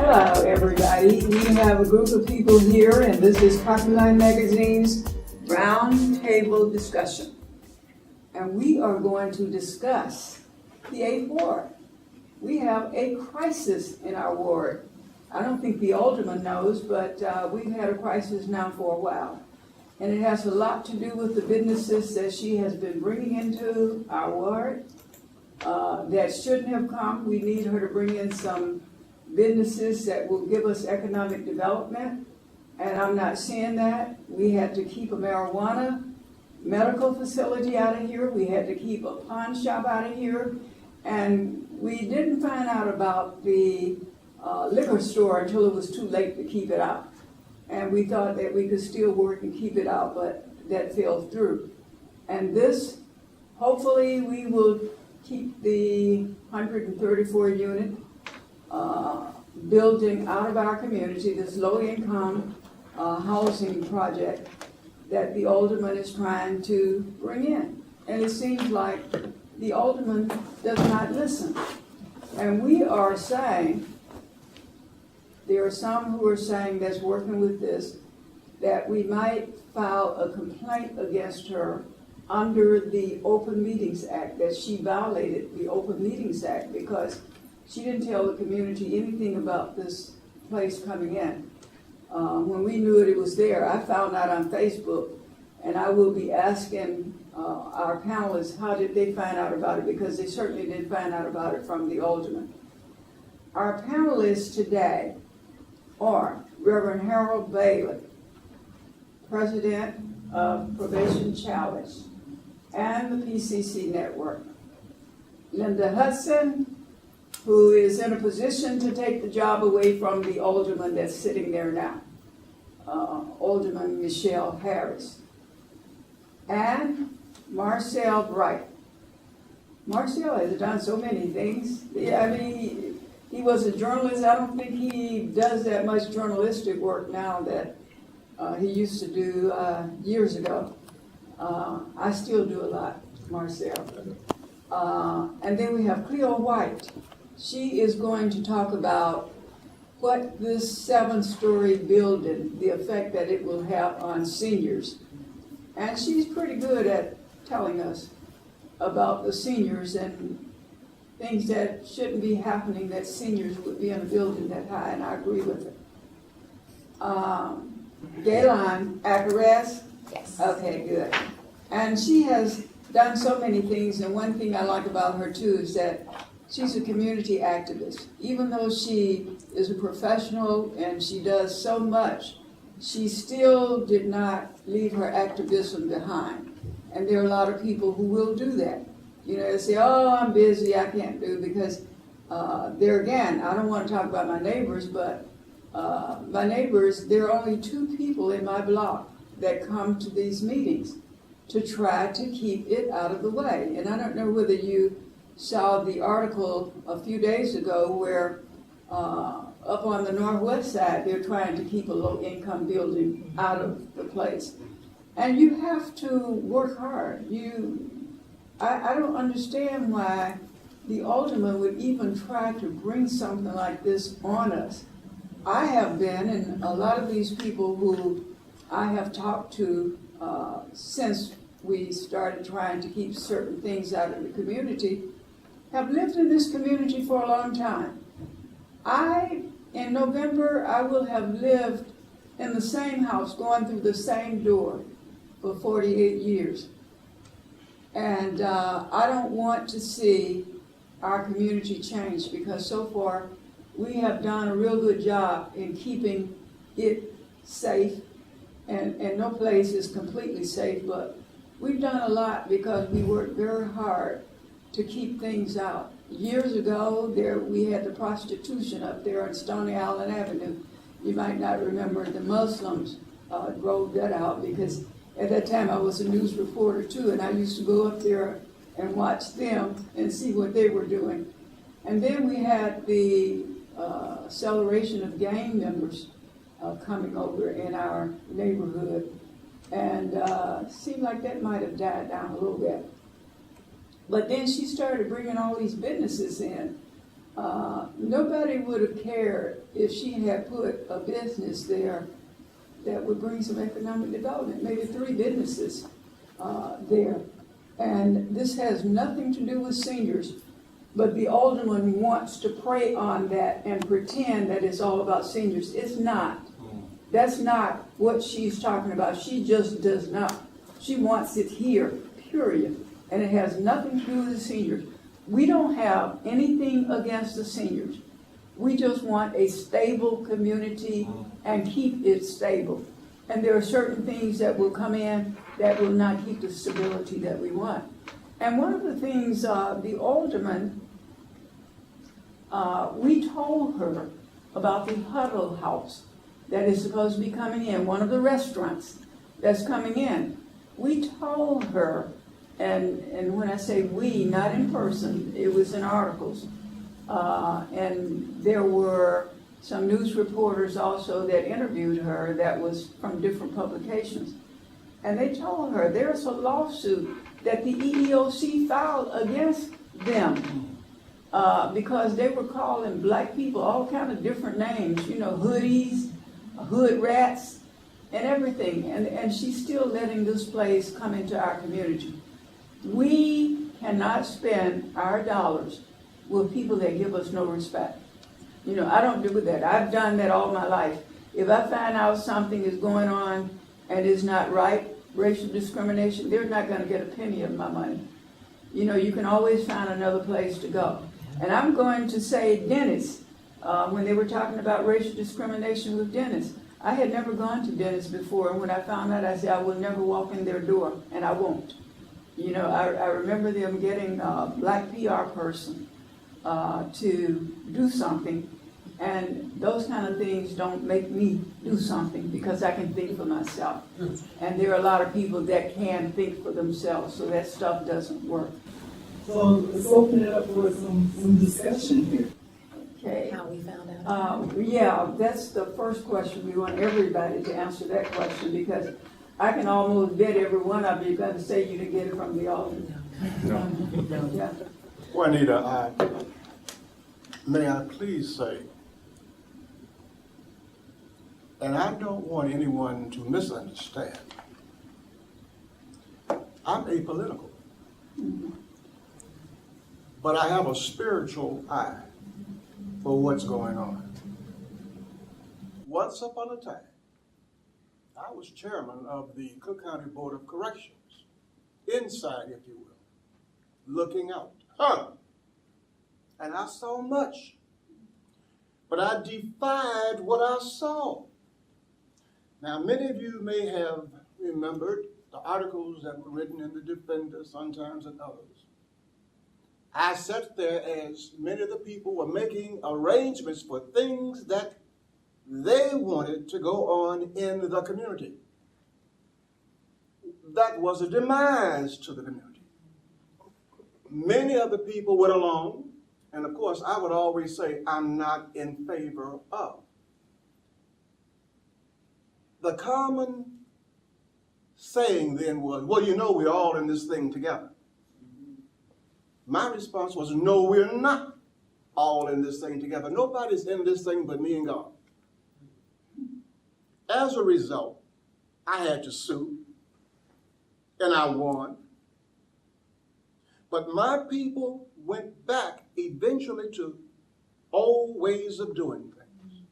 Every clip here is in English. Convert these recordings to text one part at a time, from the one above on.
Hello, everybody. We have a group of people here, and this is Copyline Magazine's Roundtable discussion. And we are going to discuss the 8th Ward. We have a crisis in our ward. I don't think the alderman knows, but we've had a crisis now for a while. And it has a lot to do with the businesses that she has been bringing into our ward that shouldn't have come. We need her to bring in some businesses that will give us economic development, and I'm not seeing that. We had to keep a marijuana medical facility out of here. We had to keep a pawn shop out of here, and we didn't find out about the liquor store until it was too late to keep it out. And we thought that we could still work and keep it out, but that fell through. And this, hopefully, we will keep the 134 unit building out of our community, this low-income housing project that the alderman is trying to bring in. And it seems like the alderman does not listen. And we are saying, there are some who are saying that's working with this, that we might file a complaint against her under the Open Meetings Act, that she violated the Open Meetings Act because she didn't tell the community anything about this place coming in. When we knew it was there, I found out on Facebook, and I will be asking our panelists how did they find out about it, because they certainly didn't find out about it from the alderman. Our panelists today are Reverend Harold Bailey, President of Probation Challenge and the PCC Network, Linda Hudson, who is in a position to take the job away from the alderman that's sitting there now, Alderman Michelle Harris, and Marcel Bright. Marcel has done so many things. I mean, he was a journalist. I don't think he does that much journalistic work now that he used to do years ago. I still do a lot, Marcel. And then we have Cleo White. She is going to talk about what this 7-story building, the effect that it will have on seniors. And she's pretty good at telling us about the seniors and things that shouldn't be happening, that seniors would be in a building that high, and I agree with it. Galen Akaras? Yes. Okay, good. And she has done so many things, and one thing I like about her too is that she's a community activist. Even though she is a professional and she does so much, she still did not leave her activism behind. And there are a lot of people who will do that. You know, they say, oh, I'm busy, I can't do, because there again, I don't want to talk about my neighbors, but my neighbors, there are only 2 people in my block that come to these meetings to try to keep it out of the way. And I don't know whether you saw the article a few days ago where up on the northwest side, they're trying to keep a low-income building out of the place. And you have to work hard. I don't understand why the alderman would even try to bring something like this on us. I have been, and a lot of these people who I have talked to since we started trying to keep certain things out of the community, have lived in this community for a long time. In November, I will have lived in the same house, going through the same door for 48 years. And I don't want to see our community change, because so far we have done a real good job in keeping it safe. And no place is completely safe, but we've done a lot because we worked very hard to keep things out. Years ago, we had the prostitution up there on Stony Island Avenue. You might not remember, the Muslims drove that out, because at that time I was a news reporter too, and I used to go up there and watch them and see what they were doing. And then we had the acceleration of gang members coming over in our neighborhood, and seemed like that might have died down a little bit. But then she started bringing all these businesses in, Nobody would have cared if she had put a business there that would bring some economic development, maybe 3 businesses there. And this has nothing to do with seniors, but the alderman wants to prey on that and pretend that it's all about seniors. It's not. That's not what she's talking about. She just does not. She wants it here, period. And it has nothing to do with the seniors. We don't have anything against the seniors. We just want a stable community and keep it stable. And there are certain things that will come in that will not keep the stability that we want. And one of the things, the alderman, we told her about the Huddle House that is supposed to be coming in, one of the restaurants that's coming in. We told her, and when I say we, not in person, it was in articles. And there were some news reporters also that interviewed her that was from different publications. And they told her there's a lawsuit that the EEOC filed against them because they were calling black people all kind of different names, you know, hoodies, hood rats, and everything. And she's still letting this place come into our community. We cannot spend our dollars with people that give us no respect. You know, I don't do that. I've done that all my life. If I find out something is going on and is not right, racial discrimination, they're not going to get a penny of my money. You know, you can always find another place to go. And I'm going to say dentists, when they were talking about racial discrimination with dentists, I had never gone to dentists before, and when I found out, I said, I will never walk in their door, and I won't. You know, I remember them getting a black PR person to do something, and those kind of things don't make me do something because I can think for myself. And there are a lot of people that can think for themselves, so that stuff doesn't work. So let's open it up for some discussion here. Okay. How we found out. Yeah, that's the first question. We want everybody to answer that question because I can almost bet every one of you going to say you didn't get it from the altar. No. Yeah. Juanita, may I please say, and I don't want anyone to misunderstand, I'm apolitical, but I have a spiritual eye for what's going on. Once upon a time, I was chairman of the Cook County Board of Corrections, inside, if you will, looking out. And I saw much, but I defied what I saw. Now, many of you may have remembered the articles that were written in the Defender, sometimes and others. I sat there as many of the people were making arrangements for things that they wanted to go on in the community. That was a demise to the community. Many of the people went along, and of course, I would always say, I'm not in favor of. The common saying then was, well, you know, we're all in this thing together. My response was, no, we're not all in this thing together. Nobody's in this thing but me and God. As a result, I had to sue, and I won. But my people went back eventually to old ways of doing things.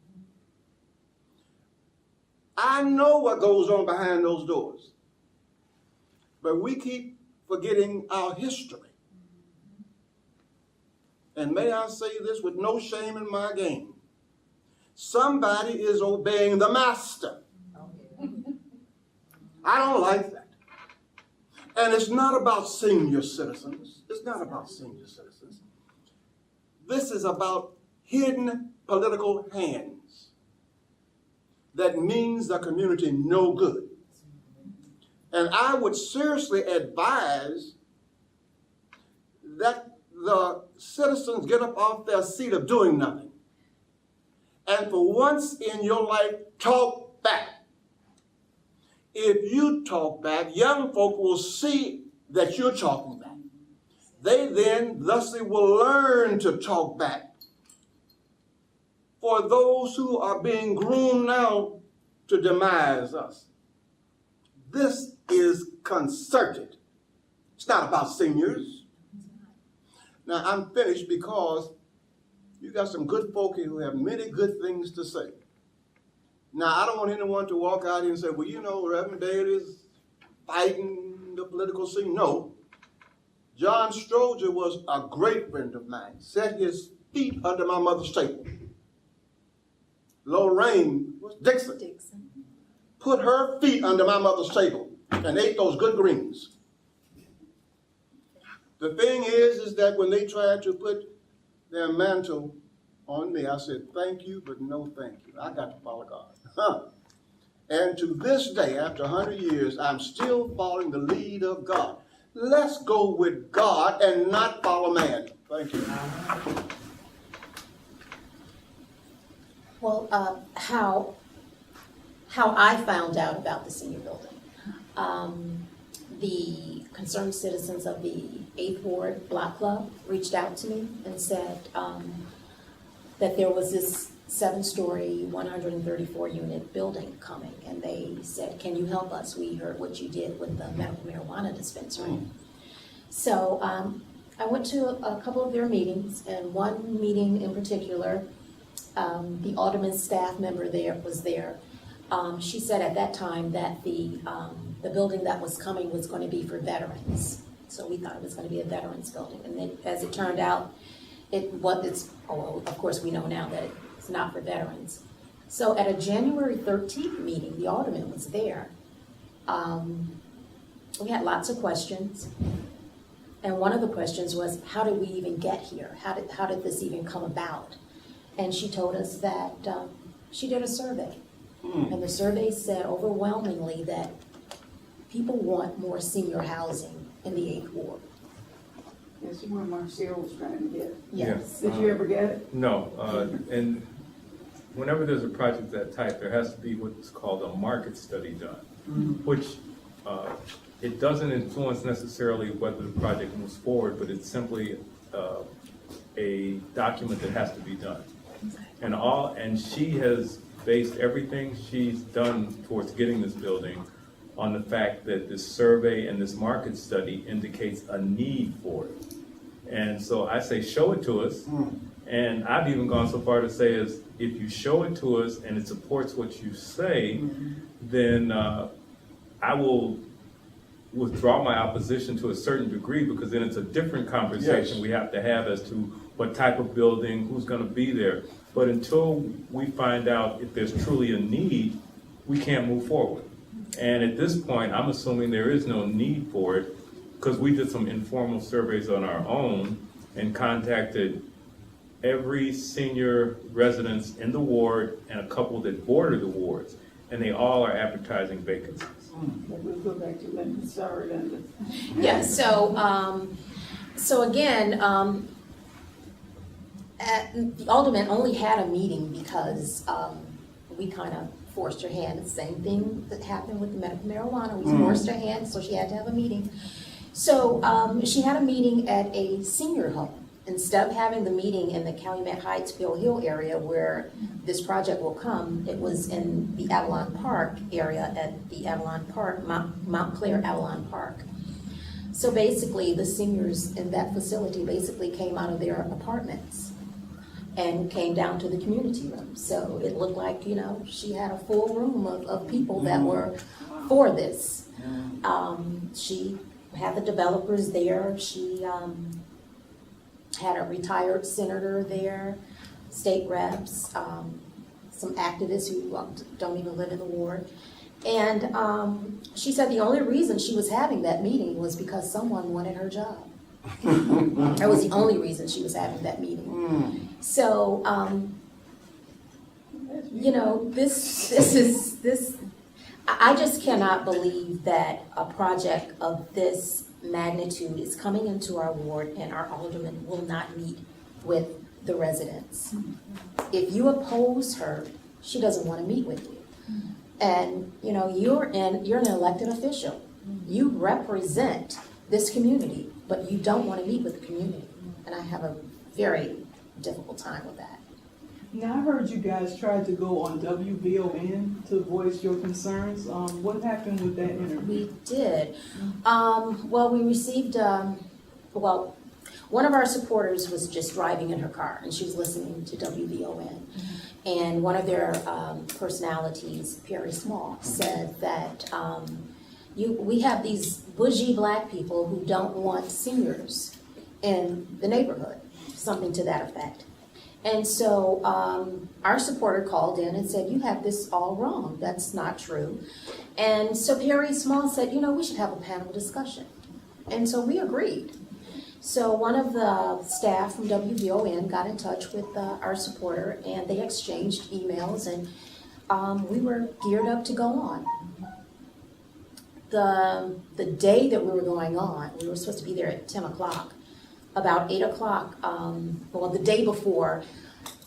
I know what goes on behind those doors, but we keep forgetting our history. And may I say this with no shame in my game, somebody is obeying the master. I don't like that. And it's not about senior citizens. It's not about senior citizens. This is about hidden political hands that means the community no good. And I would seriously advise that the citizens get up off their seat of doing nothing. And for once in your life, talk back. If you talk back, young folk will see that you're talking back. They then, thusly, will learn to talk back for those who are being groomed now to demise us. This is concerted. It's not about seniors. Now, I'm finished because you got some good folk here who have many good things to say. Now, I don't want anyone to walk out here and say, well, you know, Reverend David is fighting the political scene. No. John Stroger was a great friend of mine, set his feet under my mother's table. Lorraine Dixon put her feet under my mother's table and ate those good greens. The thing is that when they tried to put their mantle on me, I said, thank you, but no thank you. I got to follow God. Huh. And to this day, after 100 years, I'm still following the lead of God. Let's go with God and not follow man. Thank you. Well, how I found out about the senior building. The concerned citizens of the 8th Ward Block Club reached out to me and said that there was this 7-story, 134-unit building coming, and they said, can you help us? We heard what you did with the medical marijuana dispensary. So I went to a couple of their meetings, and one meeting in particular, the alderman's staff member there was there. She said at that time that the building that was coming was going to be for veterans. So we thought it was going to be a veterans building. And then, as it turned out, of course we know now that it's not for veterans. So at a January 13th meeting, the alderman was there. We had lots of questions. And one of the questions was, how did we even get here? How did this even come about? And she told us that she did a survey. And the survey said overwhelmingly that people want more senior housing in the 8th Ward. That's the one Marcel was trying to get. Yes. Did you ever get it? No, and whenever there's a project of that type, there has to be what's called a market study done, which it doesn't influence necessarily whether the project moves forward, but it's simply a document that has to be done. And she has based everything she's done towards getting this building on the fact that this survey and this market study indicates a need for it. And so I say, show it to us. And I've even gone so far to say is, if you show it to us and it supports what you say, then I will withdraw my opposition to a certain degree, because then it's a different conversation we have to have as to what type of building, who's going to be there. But until we find out if there's truly a need, we can't move forward. And at this point, I'm assuming there is no need for it, because we did some informal surveys on our own and contacted every senior residence in the ward and a couple that border the wards, and they all are advertising vacancies. We'll go back to Linda. Sorry, Linda. Yeah, so again, the alderman only had a meeting because we kind of forced her hand. The same thing that happened with the medical marijuana. We forced her hand, so she had to have a meeting. So she had a meeting at a senior home. Instead of having the meeting in the Calumet Heights, Bill Hill area where this project will come, it was in the Avalon Park area at the Avalon Park, Mount Clair Avalon Park. So basically, the seniors in that facility basically came out of their apartments and came down to the community room. So it looked like, you know, she had a full room of people that were for this. She had the developers there. She had a retired senator there, state reps, some activists who don't even live in the ward. And she said the only reason she was having that meeting was because someone wanted her job. That was the only reason she was having that meeting. So, you know, I just cannot believe that a project of this magnitude is coming into our ward and our alderman will not meet with the residents. If you oppose her, she doesn't want to meet with you. And, you know, you're an elected official. You represent this community, but you don't want to meet with the community. And I have a very difficult time with that. Now, I heard you guys tried to go on WVON to voice your concerns. What happened with that interview? We did. Well, we received, well, one of our supporters was just driving in her car and she was listening to WVON. And one of their personalities, Perry Small, said that we have these bougie black people who don't want seniors in the neighborhood, something to that effect. And so our supporter called in and said, you have this all wrong. That's not true. And so Perry Small said, we should have a panel discussion. And so we agreed. So one of the staff from WVON got in touch with our supporter and they exchanged emails and we were geared up to go on. The day that we were going on, we were supposed to be there at 10 o'clock. About 8 o'clock, the day before,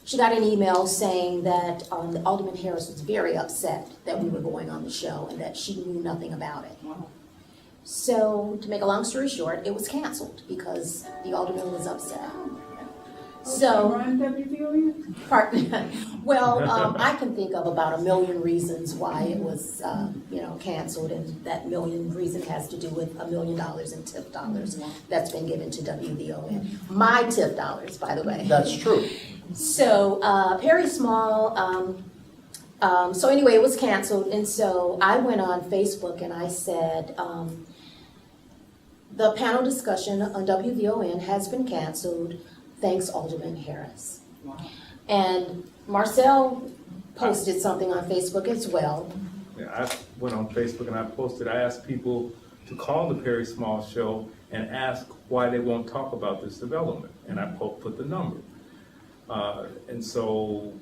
she got an email saying that Alderman Harris was very upset that we were going on the show and that she knew nothing about it. Wow. So, to make a long story short, it was canceled because the alderman was upset. So, Run WVON? I can think of about a million reasons why it was, canceled, and that million reason has to do with $1 million in tip dollars that's been given to WVON. My tip dollars, by the way. That's true. So, Perry Small, so anyway, it was canceled, and so I went on Facebook and I said, the panel discussion on WVON has been canceled. Thanks, Alderman Harris. Wow. And Marcel posted something on Facebook as well. Yeah, I went on Facebook and I asked people to call the Perry Small Show and ask why they won't talk about this development. And I put the number. And so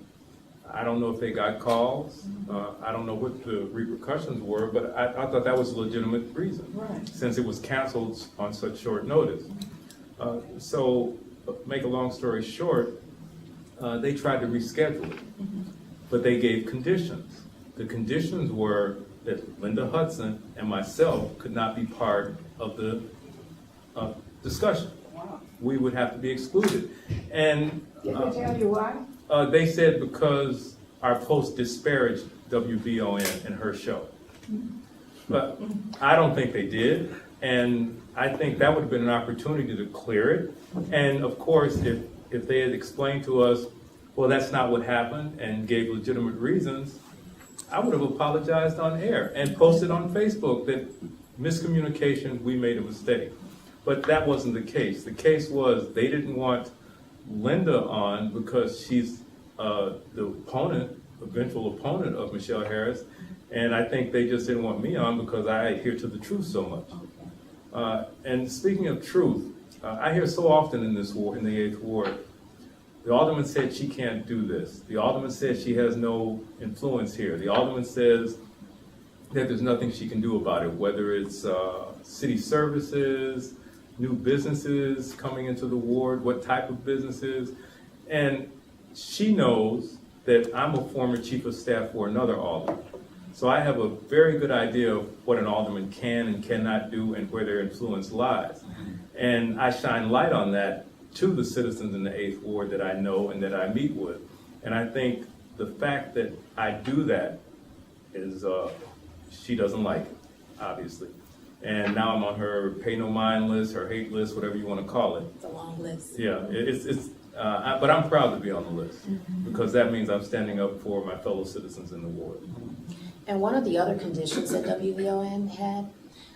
I don't know if they got calls. I don't know what the repercussions were, but I thought that was a legitimate reason, Right. since it was canceled on such short notice. So, make a long story short, they tried to reschedule it, but they gave conditions. The conditions were that Linda Hudson and myself could not be part of the discussion. Wow. We would have to be excluded. And Did they tell you why? they said because our post disparaged WVON and her show. But I don't think they did. And I think that would have been an opportunity to clear it. And of course, if they had explained to us, well, that's not what happened, and gave legitimate reasons, I would have apologized on air and posted on Facebook that miscommunication, we made a mistake. But that wasn't the case. The case was they didn't want Linda on because she's the opponent, eventual opponent of Michelle Harris, and I think they just didn't want me on because I adhere to the truth so much. And speaking of truth, I hear so often in this war, in the 8th Ward, the alderman said she can't do this. The alderman says she has no influence here. The alderman says that there's nothing she can do about it, whether it's city services, new businesses coming into the ward, what type of businesses. And she knows that I'm a former chief of staff for another alderman. So I have a very good idea of what an alderman can and cannot do and where their influence lies. And I shine light on that to the citizens in the 8th Ward that I know and that I meet with. And I think the fact that I do that is, she doesn't like it, obviously. And now I'm on her pay no mind list, her hate list, whatever you want to call it. It's a long list. Yeah, but I'm proud to be on the list because that means I'm standing up for my fellow citizens in the ward. And one of the other conditions that WVON had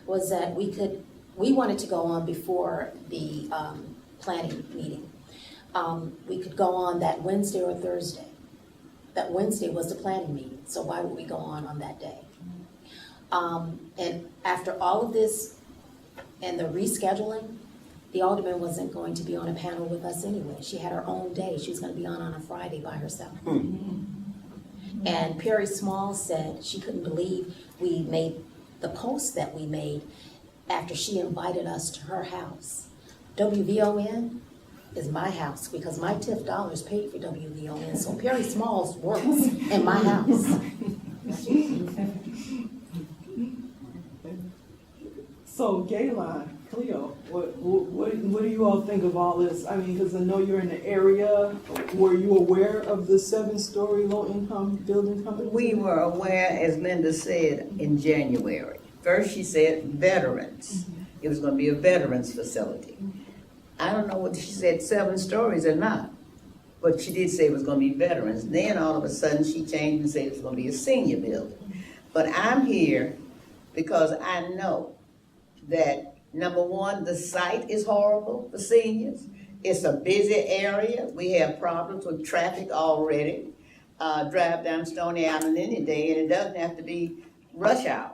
was that we wanted to go on before the planning meeting. We could go on that Wednesday or Thursday. That Wednesday was the planning meeting, so why would we go on that day? And after all of this and the rescheduling, the alderman wasn't going to be on a panel with us anyway. She had her own day. She was going to be on a Friday by herself. And Perry Small said she couldn't believe we made the post that we made after she invited us to her house. WVON is my house because my TIF dollars paid for WVON. So Perry Small's works in my house. So, Gayline, Cleo, what do you all think of all this? I mean, because I know you're in the area. Were you aware of the 7-story low-income building company? We were aware, as Linda said, in January. First, she said veterans. It was gonna be a veterans facility. I don't know whether she said 7 stories or not, but she did say it was gonna be veterans. Then all of a sudden, she changed and said it was gonna be a senior building. But I'm here because I know that, number one, the site is horrible for seniors. It's a busy area. We have problems with traffic already. Drive down Stony Island any day, and it doesn't have to be rush hour.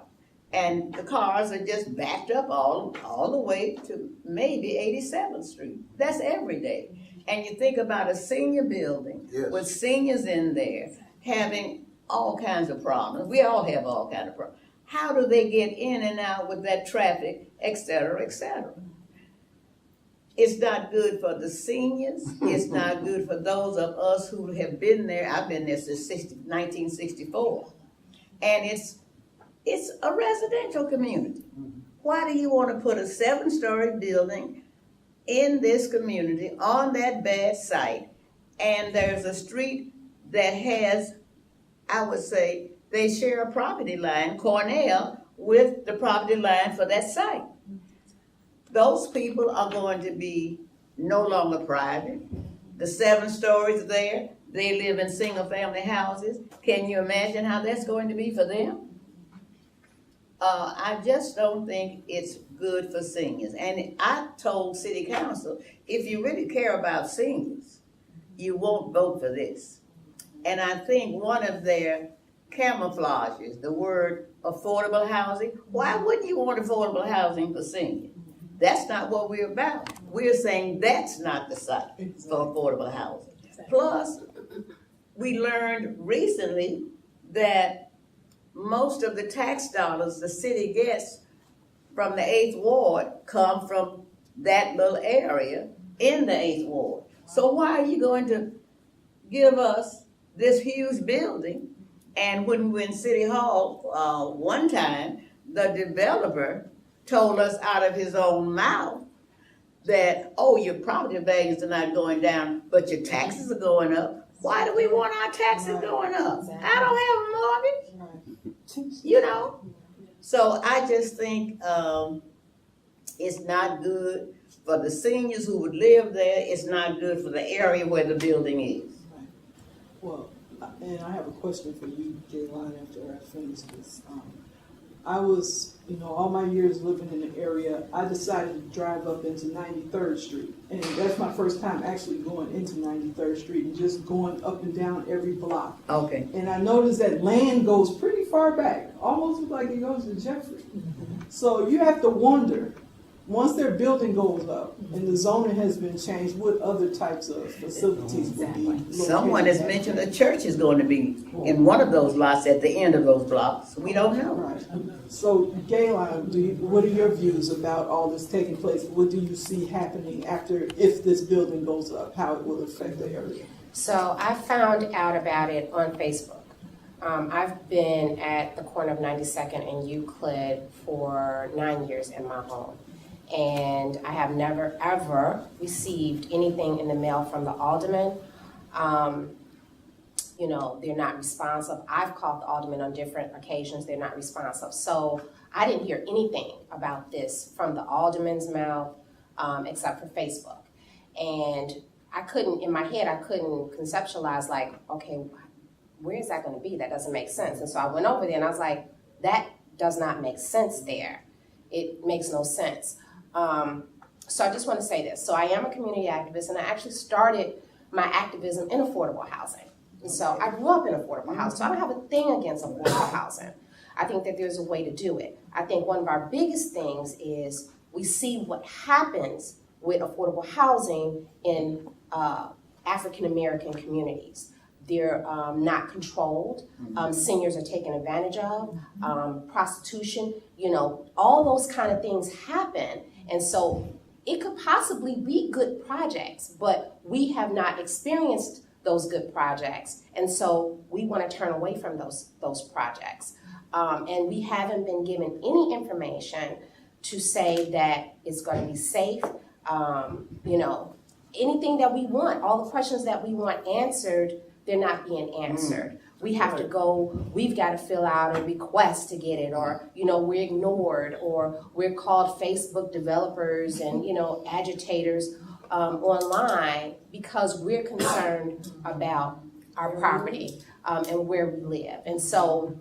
And the cars are just backed up all the way to maybe 87th Street. That's every day. And you think about a senior building Yes. with seniors in there having all kinds of problems. We all have all kinds of problems. How do they get in and out with that traffic, et cetera, et cetera? It's not good for the seniors. It's not good for those of us who have been there. I've been there since 1964. And it's a residential community. Why do you want to put a 7-story building in this community on that bad site? And there's a street that has, I would say, they share a property line, Cornell, with the property line for that site. Those people are going to be no longer private. The 7 stories there, they live in single-family houses. Can you imagine how that's going to be for them? I just don't think it's good for seniors. And I told City Council, if you really care about seniors, you won't vote for this. And I think one of their camouflages, the word affordable housing. Why wouldn't you want affordable housing for seniors? That's not what we're about. We're saying that's not the site for affordable housing. Plus, we learned recently that most of the tax dollars the city gets from the 8th Ward come from that little area in the 8th Ward. So why are you going to give us this huge building? And when we were in City Hall one time, the developer told us out of his own mouth that, oh, your property values are not going down, but your taxes are going up. Why do we want our taxes going up? I don't have a mortgage, you know? So I just think it's not good for the seniors who would live there. It's not good for the area where the building is. Right. Well, and I have a question for you, Gayline, after I finish this. I was, all my years living in the area, I decided to drive up into 93rd Street. And that's my first time actually going into 93rd Street and just going up and down every block. Okay. And I noticed that land goes pretty far back, almost like it goes to Jeffrey. So you have to wonder, once their building goes up and the zoning has been changed, what other types of facilities would be located? Someone has mentioned a church is going to be in one of those lots at the end of those blocks. We don't know. Right. So, Gayline, what are your views about all this taking place? What do you see happening if this building goes up, how it will affect the area? So I found out about it on Facebook. I've been at the corner of 92nd and Euclid for 9 years in my home. And I have never, ever received anything in the mail from the alderman. They're not responsive. I've called the alderman on different occasions. They're not responsive. So I didn't hear anything about this from the alderman's mouth except for Facebook. And in my head, I couldn't conceptualize okay, where is that going to be? That doesn't make sense. And so I went over there and I was like, that does not make sense there. It makes no sense. So I just want to say this. So I am a community activist, and I actually started my activism in affordable housing. And so I grew up in affordable housing, so I don't have a thing against affordable housing. I think that there's a way to do it. I think one of our biggest things is we see what happens with affordable housing in African American communities. They're not controlled. Seniors are taken advantage of. Prostitution, all those kind of things happen. And so it could possibly be good projects, but we have not experienced those good projects. And so we want to turn away from those projects. And we haven't been given any information to say that it's going to be safe. You know, anything that we want, all the questions that we want answered, they're not being answered. We have to go, we've got to fill out a request to get it, or, you know, we're ignored, or we're called Facebook developers and, you know, agitators online because we're concerned about our property and where we live. And so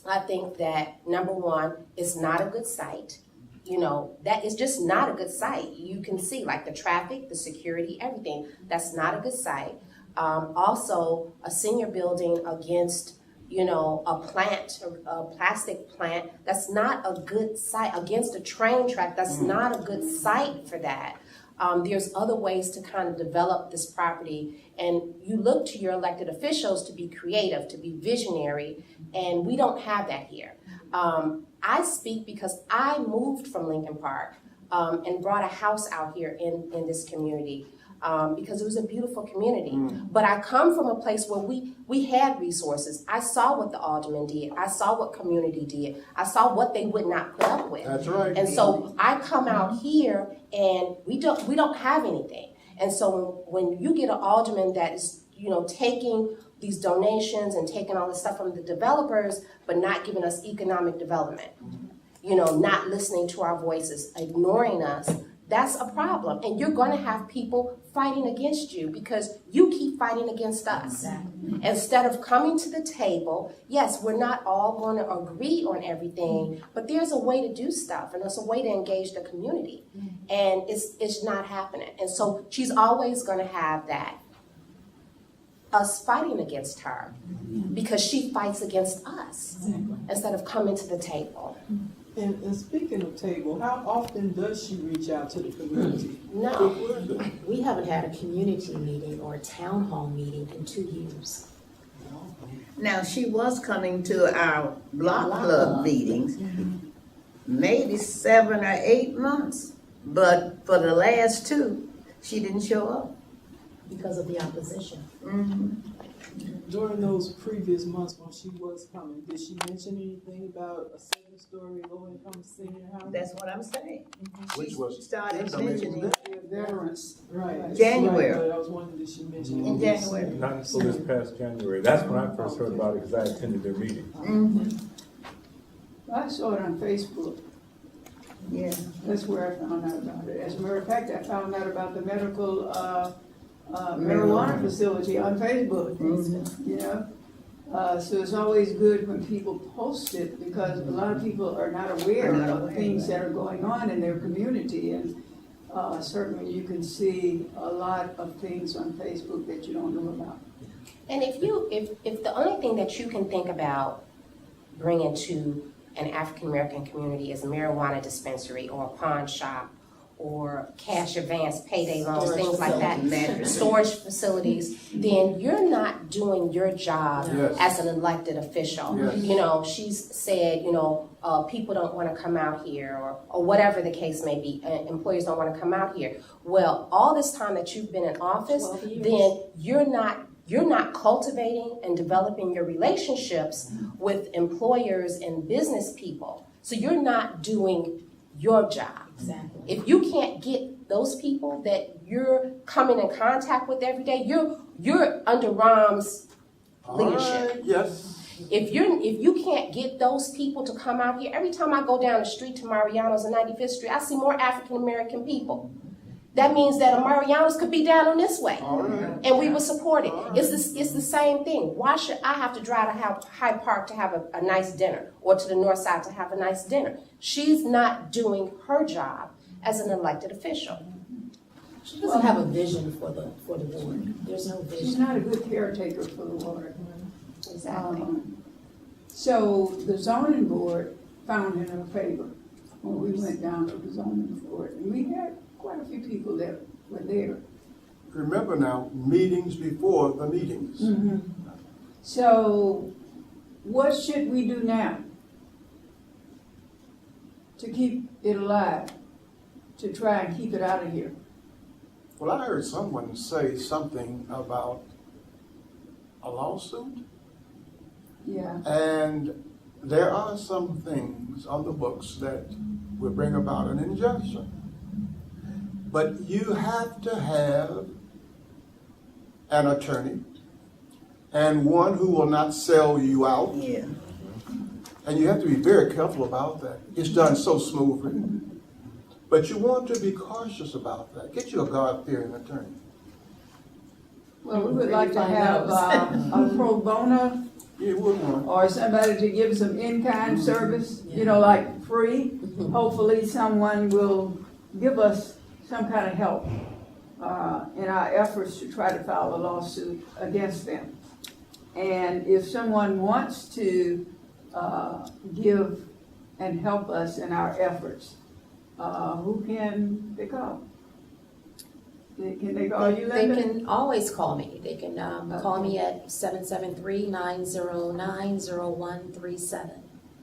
I think that, number one, it's not a good site. You know, that is just not a good site. You can see, like, the traffic, the security, everything. That's not a good site. Also, a senior building against, you know, a plastic plant, that's not a good site. Against a train track, that's not a good site for that. There's other ways to kind of develop this property, and you look to your elected officials to be creative, to be visionary, and we don't have that here. I speak because I moved from Lincoln Park and brought a house out here in this community. Because it was a beautiful community. But I come from a place where we had resources. I saw what the alderman did. I saw what community did. I saw what they would not put up with. That's right. And so I come out here and we don't have anything. And so when you get an alderman that is, you know, taking these donations and taking all this stuff from the developers, but not giving us economic development, you know, not listening to our voices, ignoring us, that's a problem. And you're going to have people fighting against you because you keep fighting against us. Exactly. Instead of coming to the table, yes, we're not all going to agree on everything, but there's a way to do stuff, and there's a way to engage the community. And it's not happening. And so she's always going to have that, us fighting against her, because she fights against us instead of coming to the table. And speaking of table, how often does she reach out to the community? No. We haven't had a community meeting or a town hall meeting in 2 years. Now, she was coming to our block club meetings, maybe 7 or 8 months, but for the last 2, she didn't show up. Because of the opposition. During those previous months when she was coming, did she mention anything about a 7-story low-income senior house? That's what I'm saying. Which was Started amazing. mentioning Veterans. Right. January. Right, but I was wondering, did she mention in January. Not until this past January. That's when I first heard about it, because I attended their meeting. I saw it on Facebook. Yeah. That's where I found out about it. As a matter of fact, I found out about the medical marijuana facility on Facebook. You know, so it's always good when people post it, because a lot of people are not aware of things that are going on in their community, and certainly you can see a lot of things on Facebook that you don't know about. And if the only thing that you can think about bringing to an African American community is a marijuana dispensary or a pawn shop or cash advance, payday loans, things like that, storage facilities, then you're not doing your job as an elected official. You know, she's said, you know, people don't want to come out here, or whatever the case may be, employers don't want to come out here. Well, all this time that you've been in office, then you're not cultivating and developing your relationships with employers and business people. So you're not doing your job. Exactly. If you can't get those people that you're coming in contact with every day, you're under Rom's leadership. Right, yes. If you can't get those people to come out here, every time I go down the street to Mariano's on 95th Street, I see more African American people. That means that a Mariano's could be down on this way, and we would support it. It's the same thing. Why should I have to drive to Hyde Park to have a nice dinner, or to the north side to have a nice dinner? She's not doing her job as an elected official. She doesn't have a vision for the ward. There's no vision. She's not a good caretaker for the ward. Exactly. So the zoning board found in her favor when we went down to the zoning board, and we had quite a few people that were there. Remember now, meetings before the meetings. So what should we do now to keep it alive, to try and keep it out of here? Well, I heard someone say something about a lawsuit, Yeah. and there are some things on the books that will bring about an injunction. But you have to have an attorney and one who will not sell you out. Yeah. And you have to be very careful about that. It's done so smoothly. But you want to be cautious about that. Get you a God-fearing attorney. Well, we would like to have a pro bono You would want. or somebody to give some in-kind service, you know, like free. Hopefully someone will give us some kind of help in our efforts to try to file a lawsuit against them. And if someone wants to give and help us in our efforts, who can they call? Can they call you, They Linda? can always call me. They can call me at 773-909-0137.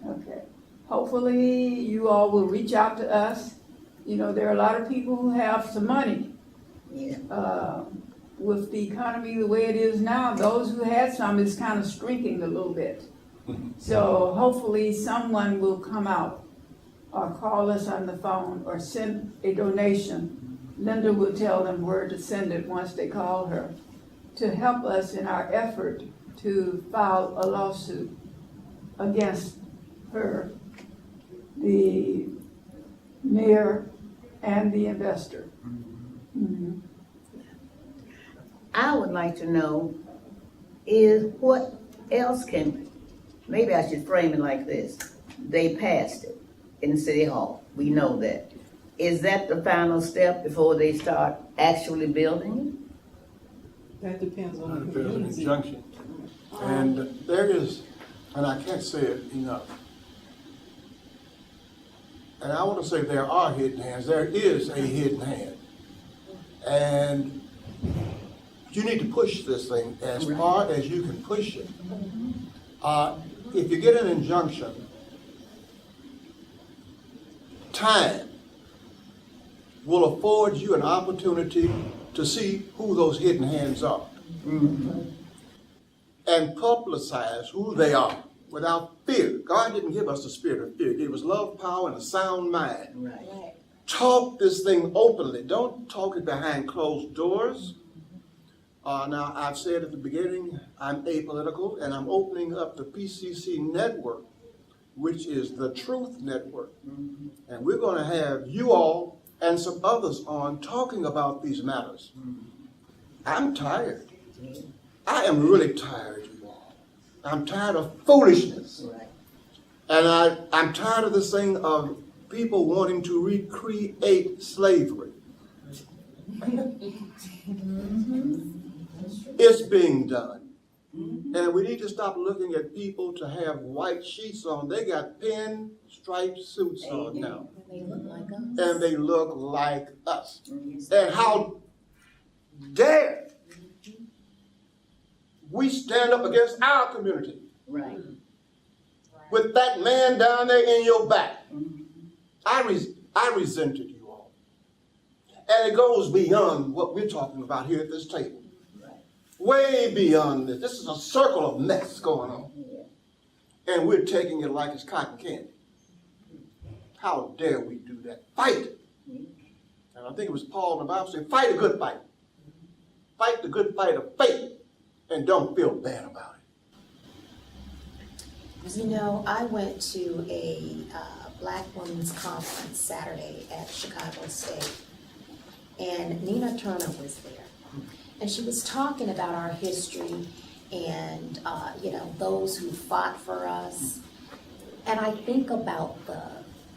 Okay. Hopefully you all will reach out to us. You know, there are a lot of people who have some money. Yeah. With the economy the way it is now, those who had some is kind of shrinking a little bit. So hopefully someone will come out or call us on the phone or send a donation. Linda will tell them where to send it once they call her to help us in our effort to file a lawsuit against her, the mayor, and the investor. Mhm. I would like to know is what else maybe I should frame it like this. They passed it in City Hall. We know that. Is that the final step before they start actually building? That depends on the There's an community. injunction. And there is, and I can't say it enough. And I want to say there are hidden hands. There is a hidden hand. And you need to push this thing as far as you can push it. If you get an injunction, time will afford you an opportunity to see who those hidden hands are. And publicize who they are without fear. God didn't give us the spirit of fear. He gave us love, power, and a sound mind. Right. Talk this thing openly. Don't talk it behind closed doors. Now, I've said at the beginning, I'm apolitical, and I'm opening up the PCC network, which is the Truth Network. And we're going to have you all and some others on talking about these matters. I'm tired. I am really tired, you all. I'm tired of foolishness. Right. And I'm tired of this thing of people wanting to recreate slavery. It's being done. And we need to stop looking at people to have white sheets on. They got pin-striped suits on now. They look like us. And they look like us. And how dare we stand up against our community Right. with that man down there in your back. I resented you all. And it goes beyond what we're talking about here at this table. Way beyond this. This is a circle of mess going on. And we're taking it like it's cotton candy. How dare we do that? Fight. And I think it was Paul in the Bible said, fight a good fight. Fight the good fight of faith. And don't feel bad about it. You know, I went to a Black Women's Conference Saturday at Chicago State, and Nina Turner was there. And she was talking about our history and, you know, those who fought for us. And I think about the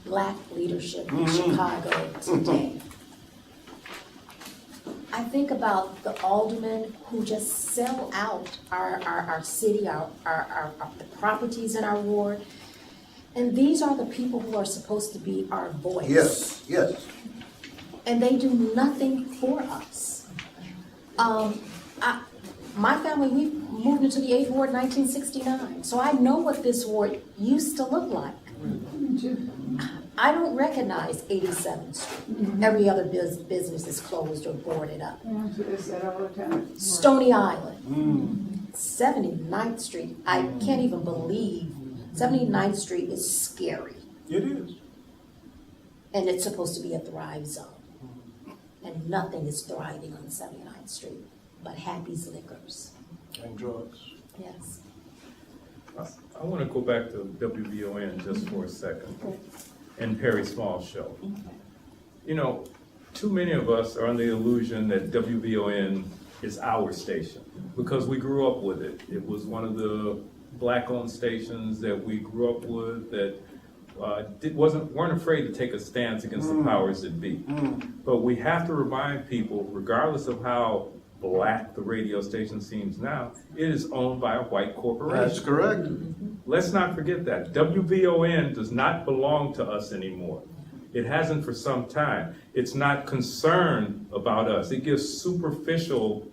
Black leadership in Chicago today. I think about the aldermen who just sell out our city, the properties in our ward. And these are the people who are supposed to be our voice. Yes, yes. And they do nothing for us. My family, we moved into the 8th Ward in 1969, so I know what this ward used to look like. I don't recognize 87th Street. Every other business is closed or boarded up. That's what they said all the time. Stony Island, 79th Street. I can't even believe 79th Street is scary, It is. and it's supposed to be a thrive zone. And nothing is thriving on 79th Street but Happy's Liquors. And drugs. Yes. I want to go back to WVON just for a second, and Perry Small's show. You know, too many of us are under the illusion that WVON is our station, because we grew up with it. It was one of the black-owned stations that we grew up with that weren't afraid to take a stance against the powers that be. But we have to remind people, regardless of how black the radio station seems now, it is owned by a white corporation. That's correct. Let's not forget that. WVON does not belong to us anymore. It hasn't for some time. It's not concerned about us. It gives superficial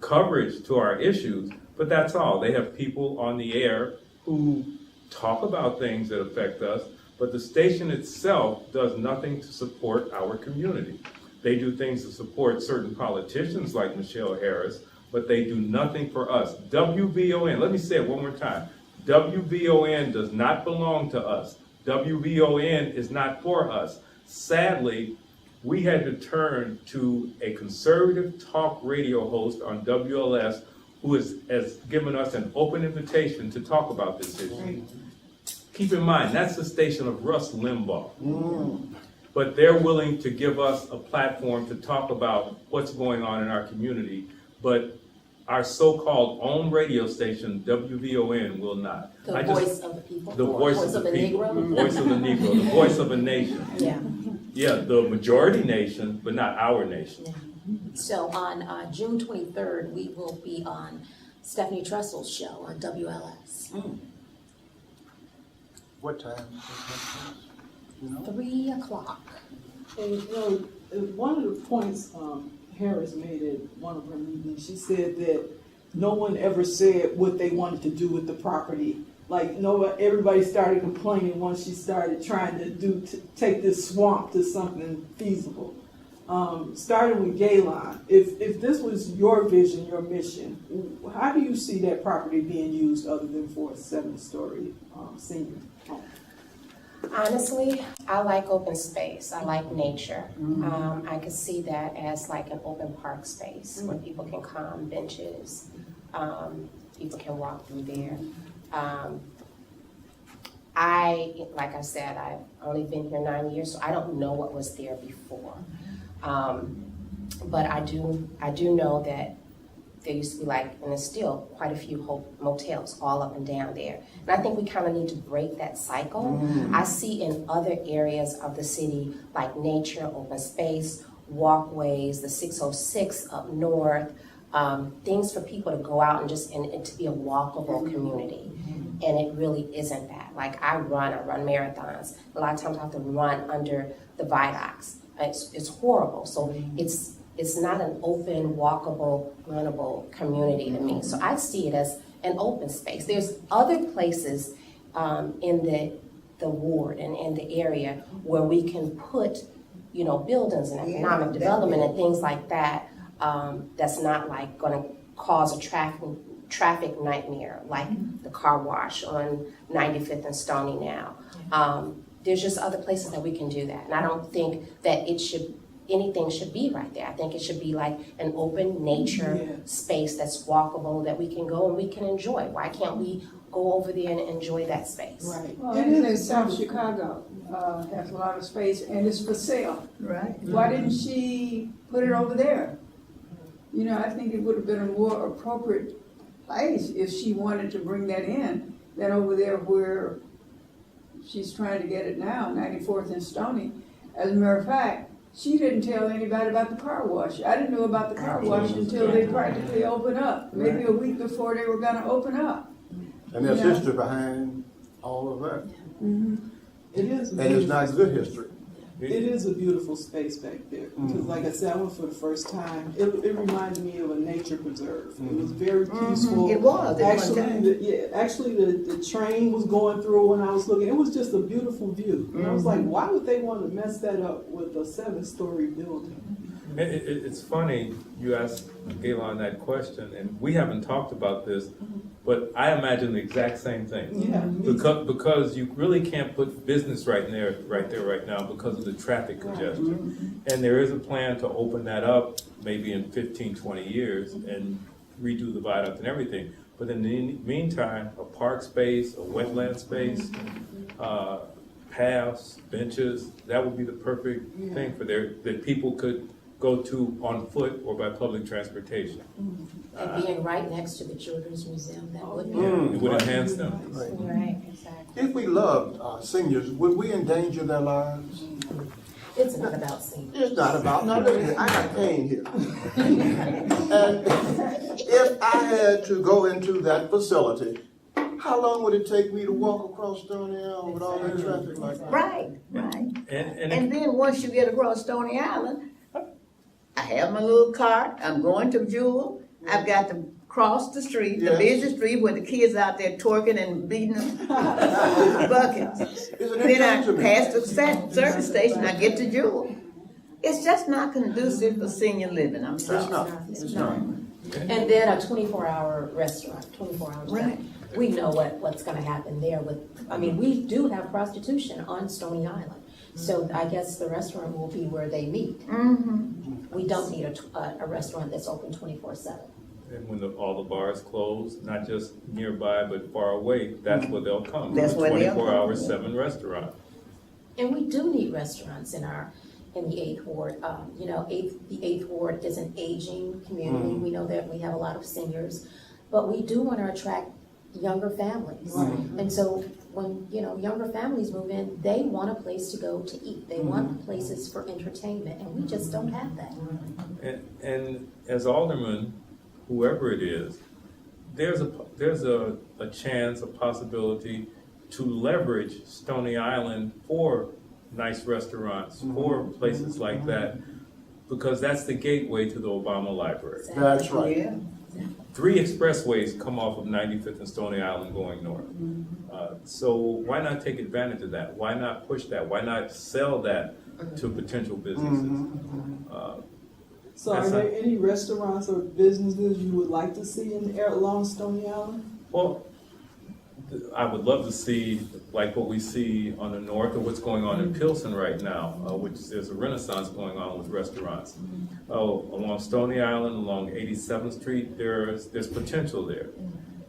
coverage to our issues, but that's all. They have people on the air who talk about things that affect us, but the station itself does nothing to support our community. They do things to support certain politicians like Michelle Harris, but they do nothing for us. WVON, let me say it one more time. WVON does not belong to us. WVON is not for us. Sadly, we had to turn to a conservative talk radio host on WLS who has given us an open invitation to talk about this issue. Keep in mind, that's the station of Rush Limbaugh. But they're willing to give us a platform to talk about what's going on in our community. But our so-called own radio station, WVON, will not. The voice of the people. The voice of the people. Negro. The voice of the Negro. The voice of a nation. Yeah. Yeah, the majority nation, but not our nation. So on June 23rd, we will be on Stephanie Tressel's show on WLS. What time? You know? 3 o'clock. And you know, one of the points Harris made at one of her meetings, she said that no one ever said what they wanted to do with the property. Like, everybody started complaining once she started trying to take this swamp to something feasible. Starting with Gaylon, if this was your vision, your mission, how do you see that property being used other than for a 7-story senior home? Honestly, I like open space. I like nature. I could see that as like an open park space where people can come, benches, people can walk through there. Like I said, I've only been here 9 years, so I don't know what was there before. But I do know that there used to be and there's still quite a few motels all up and down there. And I think we kind of need to break that cycle. I see in other areas of the city, like nature, open space, walkways, the 606 up north, things for people to go out and to be a walkable community. And it really isn't that. Like I run marathons. A lot of times I have to run under the viaducts. It's horrible. So it's not an open, walkable, runnable community to me. So I see it as an open space. There's other places in the ward and in the area where we can put, buildings and economic development and things like that. That's not like going to cause a traffic nightmare like the car wash on 95th and Stony now. There's just other places that we can do that. And I don't think that anything should be right there. I think it should be like an open nature space that's walkable that we can go and we can enjoy. Why can't we go over there and enjoy that space? Right. Well, it is in South Chicago, has a lot of space and it's for sale. Right. Why didn't she put it over there? I think it would have been a more appropriate place if she wanted to bring that in than over there where she's trying to get it now, 94th and Stony. As a matter of fact, she didn't tell anybody about the car wash. I didn't know about the car wash until they practically opened up, maybe a week before they were gonna open up. And there's history behind all of that. It is. And it's not good history. It is a beautiful space back there. Because like I said, I went for the first time. It reminded me of a nature preserve. It was very peaceful. It was at one time. Actually, the train was going through when I was looking. It was just a beautiful view. And I was like, why would they want to mess that up with a 7-story building? It's funny, you asked Elon that question, and we haven't talked about this, but I imagine the exact same thing. Yeah. Because you really can't put business right now because of the traffic congestion. And there is a plan to open that up maybe in 15, 20 years and redo the viaduct and everything. But in the meantime, a park space, a wetland space, paths, benches, that would be the perfect thing for that people could go to on foot or by public transportation. And being right next to the Children's Museum, that would be. It would enhance them. Right, exactly. If we loved our seniors, would we endanger their lives? It's not about seniors. It's not about, no, look here, I got pain here. And if I had to go into that facility, how long would it take me to walk across Stony Island with all that traffic like that? Right. And then once you get across Stony Island, I have my little cart, I'm going to Jewel, I've got to cross the street, the Yes. busy street where the kids out there twerking and beating them with buckets. Isn't it Then I time to me? pass the service station, I get to Jewel. It's just not conducive for senior living, I'm sorry. It's not. And then a 24-hour restaurant, 24 hours. Right. We know what's gonna happen there we do have prostitution on Stony Island. So I guess the restaurant will be where they meet. We don't need a restaurant that's open 24/7. And when all the bars close, not just nearby but far away, that's where they'll come. That's where they'll 24 come. hours, 7 restaurant. And we do need restaurants in the 8th Ward. The 8th Ward is an aging community. We know that we have a lot of seniors, but we do want to attract younger families. And so when, younger families move in, they want a place to go to eat. They want places for entertainment, and we just don't have that. And as alderman, whoever it is, there's a chance, a possibility to leverage Stony Island for nice restaurants, for places like that, because that's the gateway to the Obama Library. That's right. Yeah. 3 expressways come off of 95th and Stony Island going north. So why not take advantage of that? Why not push that? Why not sell that to potential businesses? So are there any restaurants or businesses you would like to see along Stony Island? Well, I would love to see like what we see on the north or what's going on in Pilsen right now, which there's a renaissance going on with restaurants. Along Stony Island, along 87th Street, there's potential there.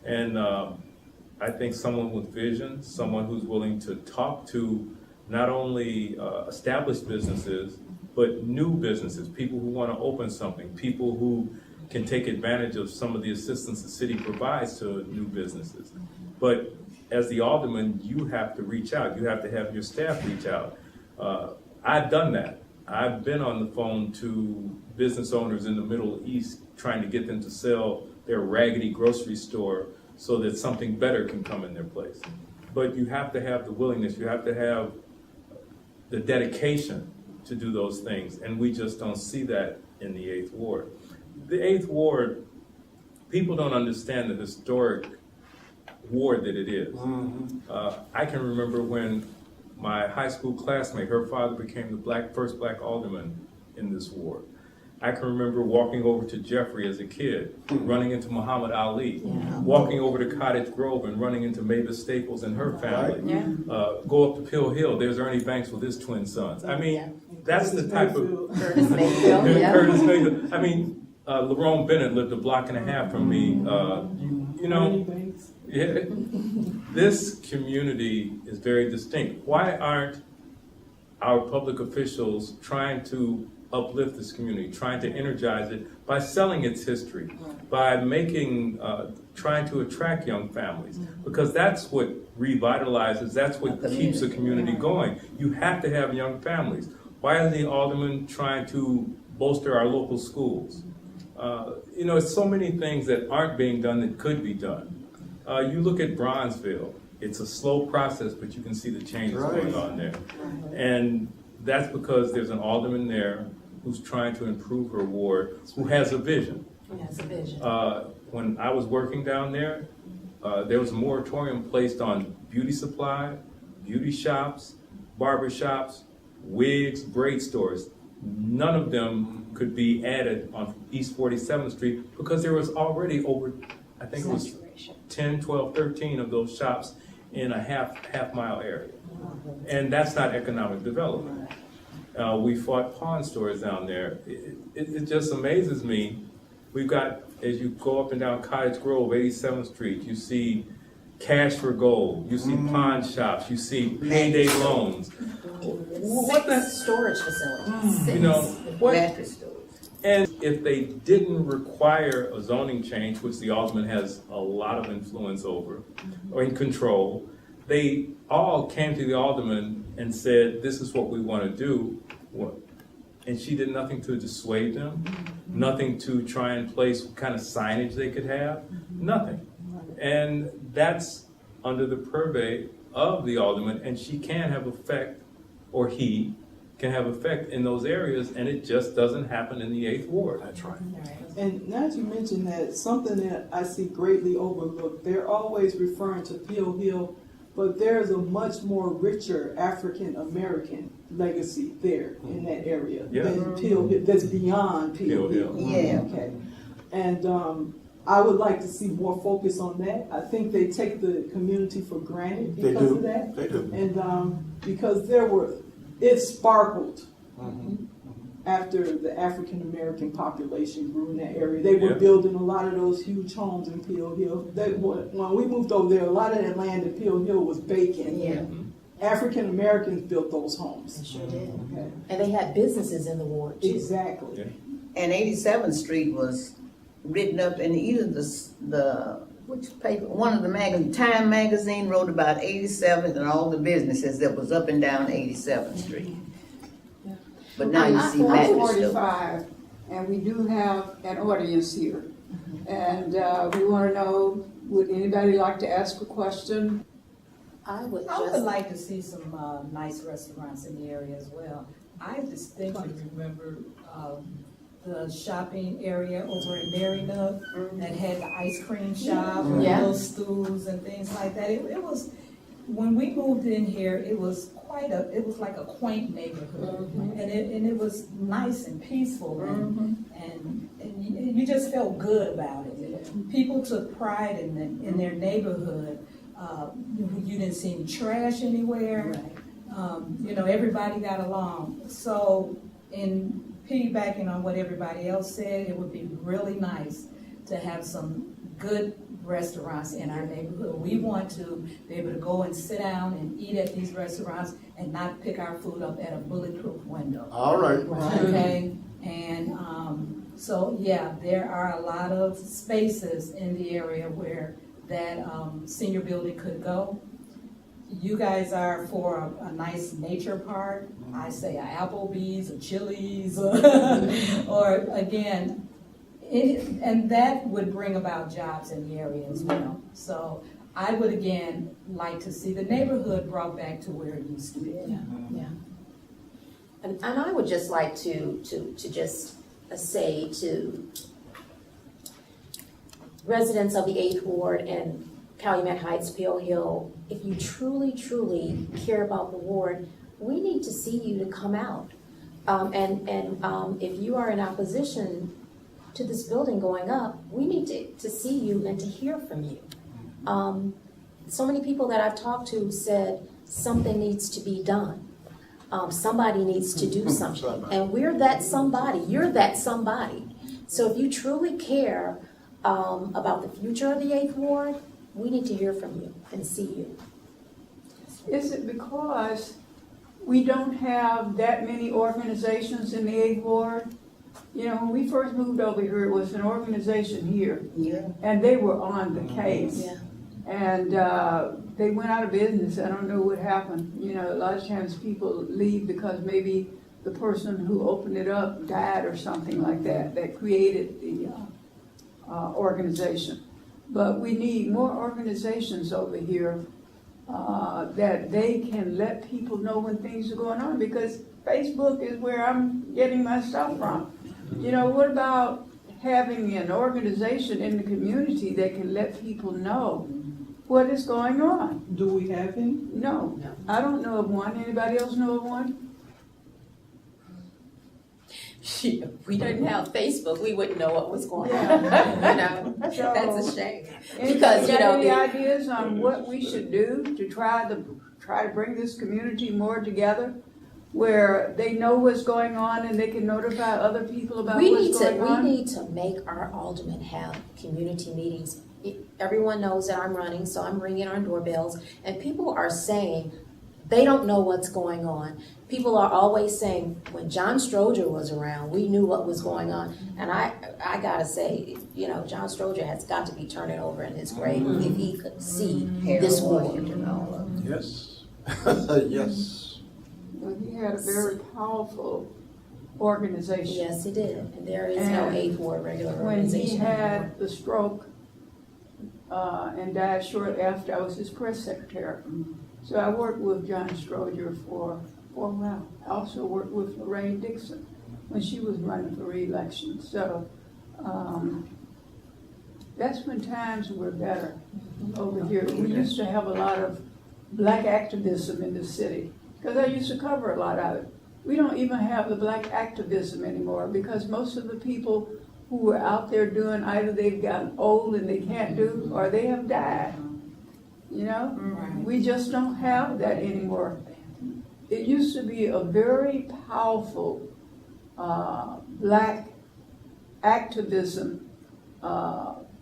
And I think someone with vision, someone who's willing to talk to not only established businesses, but new businesses, people who want to open something, people who can take advantage of some of the assistance the city provides to new businesses. But as the alderman, you have to reach out. You have to have your staff reach out. I've done that. I've been on the phone to business owners in the Middle East trying to get them to sell their raggedy grocery store so that something better can come in their place. But you have to have the willingness, you have to have the dedication to do those things, and we just don't see that in the 8th Ward. The 8th Ward, people don't understand the historic ward that it is. I can remember when my high school classmate, her father became the first black alderman in this ward. I can remember walking over to Jeffrey as a kid, running into Muhammad Ali, walking over to Cottage Grove and running into Mavis Staples and her family. Go up to Pill Hill, there's Ernie Banks with his twin sons. I mean, that's the type of... Curtis Mayfield, yeah. Curtis Mayfield. I mean, Lerone Bennett lived a block and a half from me. Yeah, this community is very distinct. Why aren't our public officials trying to uplift this community, trying to energize it by selling its history, by trying to attract young families? Because that's what revitalizes, that's what keeps a community going. You have to have young families. Why is the alderman trying to bolster our local schools? It's so many things that aren't being done that could be done. You look at Bronzeville, it's a slow process, but you can see the changes going on there. And that's because there's an alderman there who's trying to improve her ward, who has a vision. Has a vision. When I was working down there was a moratorium placed on beauty supply, beauty shops, barber shops, wigs, braid stores. none of them could be added on East 47th Street because there was already over, I think it was Saturation. 10, 12, 13 of those shops in a half mile area. And that's not economic development. We fought pawn stores down there. It just amazes me. We've got, as you go up and down Cottage Grove, 87th Street, you see Cash for Gold, you see pawn shops, you see payday loans. What the, Six storage facilities. you know, what? Mattress stores. And if they didn't require a zoning change, which the alderman has a lot of influence over, or in control, they all came to the alderman and said, this is what we want to do. And she did nothing to dissuade them, nothing to try and place what kind of signage they could have, nothing. And that's under the purvey of the alderman, and she can have effect, or he can have effect in those areas, and it just doesn't happen in the 8th Ward. That's right. And now that you mention that, something that I see greatly overlooked, they're always referring to Peel Hill, but there's a much more richer African American legacy there in that area Yeah. than Peel Hill, that's beyond Peel Peel Hill. Yeah. Okay. And I would like to see more focus on that. I think they take the community for granted They because do. of that. They do. And because it sparkled after the African American population grew in that area. They were Yeah. building a lot of those huge homes in Peel Hill. When we moved over there, a lot of that land in Peel Hill was vacant. Yeah. African Americans built those homes. They sure did. Okay. And they had businesses in the ward too. Exactly. Yeah. And 87th Street was written up in either the which paper, one of the magazines, Time magazine wrote about 87th and all the businesses that was up and down 87th Street. But now you see I'm mattress stores. 45, and we do have an audience here. And we want to know, would anybody like to ask a question? I would I would just, like to see some nice restaurants in the area as well. I distinctly remember the shopping area over in Mary Nook that had the ice cream shop and Yeah. those stools and things like that. It was, when we moved in here, it was it was like a quaint neighborhood. And it was nice and peaceful and you just felt good about it. People took pride in their neighborhood. You didn't see any trash anywhere. Everybody got along. So in piggybacking on what everybody else said, it would be really nice to have some good restaurants in our neighborhood. We want to be able to go and sit down and eat at these restaurants and not pick our food up at a bulletproof window. All right. Okay, and so yeah, there are a lot of spaces in the area where that senior building could go. You guys are for a nice nature park. I say a Applebee's, a Chili's, or again, and that would bring about jobs in the area as well. So I would again like to see the neighborhood brought back to where it used to be. yeah. And I would just like to just say to residents of the 8th Ward and Calumet Heights, Peel Hill, if you truly, truly care about the ward, we need to see you to come out. And if you are in opposition to this building going up, we need to see you and to hear from you. So many people that I've talked to said something needs to be done. Somebody needs to do something. And we're that somebody. You're that somebody. So if you truly care about the future of the 8th Ward, we need to hear from you and see you. Is it because we don't have that many organizations in the 8th Ward? You know, when we first moved over here, it was an organization here, Yeah. and they were on the case. Yeah. And they went out of business. I don't know what happened. You know, a lot of times people leave because maybe the person who opened it up died or something like that created the organization. But we need more organizations over here that they can let people know when things are going on, because Facebook is where I'm getting my stuff from. You know, what about having an organization in the community that can let people know what is going on? Do we have any? No, I don't know of one. Anybody else know of one? we didn't have Facebook, we wouldn't know what was going on. So- That's a shame. Any- Because, got any the- ideas on what we should do to try to bring this community more together? Where they know what's going on and they can notify other people about what's going on? We need to make our aldermen have community meetings. Everyone knows that I'm running, so I'm ringing our doorbells, and people are saying they don't know what's going on. People are always saying, when John Stroger was around, we knew what was going on. And I gotta say, John Stroger has got to be turning over in his grave if he could see this war. Washington, all of them. Yes. Yes. Well, he had a very powerful organization. Yes, he did. And there is no And 8th Ward regular When he organization. had the stroke and died shortly after, I was his press secretary. So I worked with John Stroger for a while. I also worked with Lorraine Dixon when she was running for re-election. So that's when times were better over here. We used to have a lot of black activism in the city, because I used to cover a lot of it. We don't even have the black activism anymore, because most of the people who were out there doing, either they've gotten old and they can't do, or they have died. We just don't have that anymore. It used to be a very powerful black activism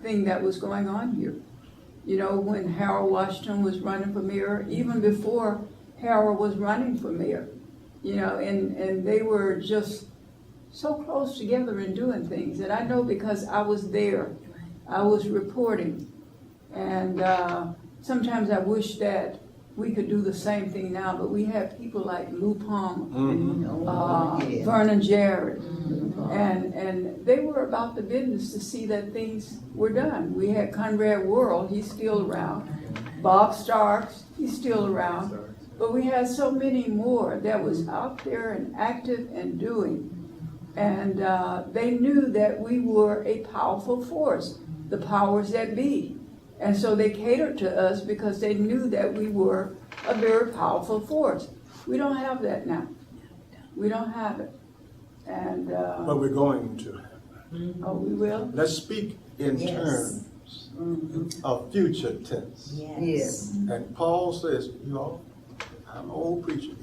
thing that was going on here. When Harold Washington was running for mayor, even before Harold was running for mayor, and they were just so close together in doing things. And I know because I was there, I was reporting, and sometimes I wish that we could do the same thing now, but we have people like Lou Palmer, Vernon Jarrett, and they were about the business to see that things were done. We had Conrad Worrell, he's still around. Bob Starks, he's still around. But we had so many more that was out there and active and doing. And they knew that we were a powerful force, the powers that be. And so they catered to us because they knew that we were a very powerful force. We don't have that now. We don't have it. And But we're going to have it. oh, we will. Let's speak in Yes. terms of future tense. Yes. And Paul says, I'm an old preacher.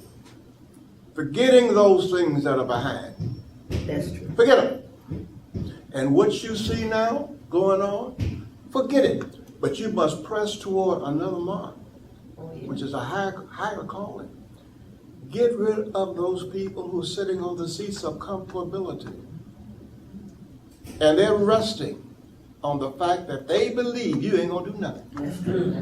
Forgetting those things that are behind. That's true. Forget them. And what you see now going on, forget it. But you must press toward another mark, which is a higher calling. Get rid of those people who are sitting on the seats of comfortability. And they're resting on the fact that they believe you ain't gonna do nothing. That's true.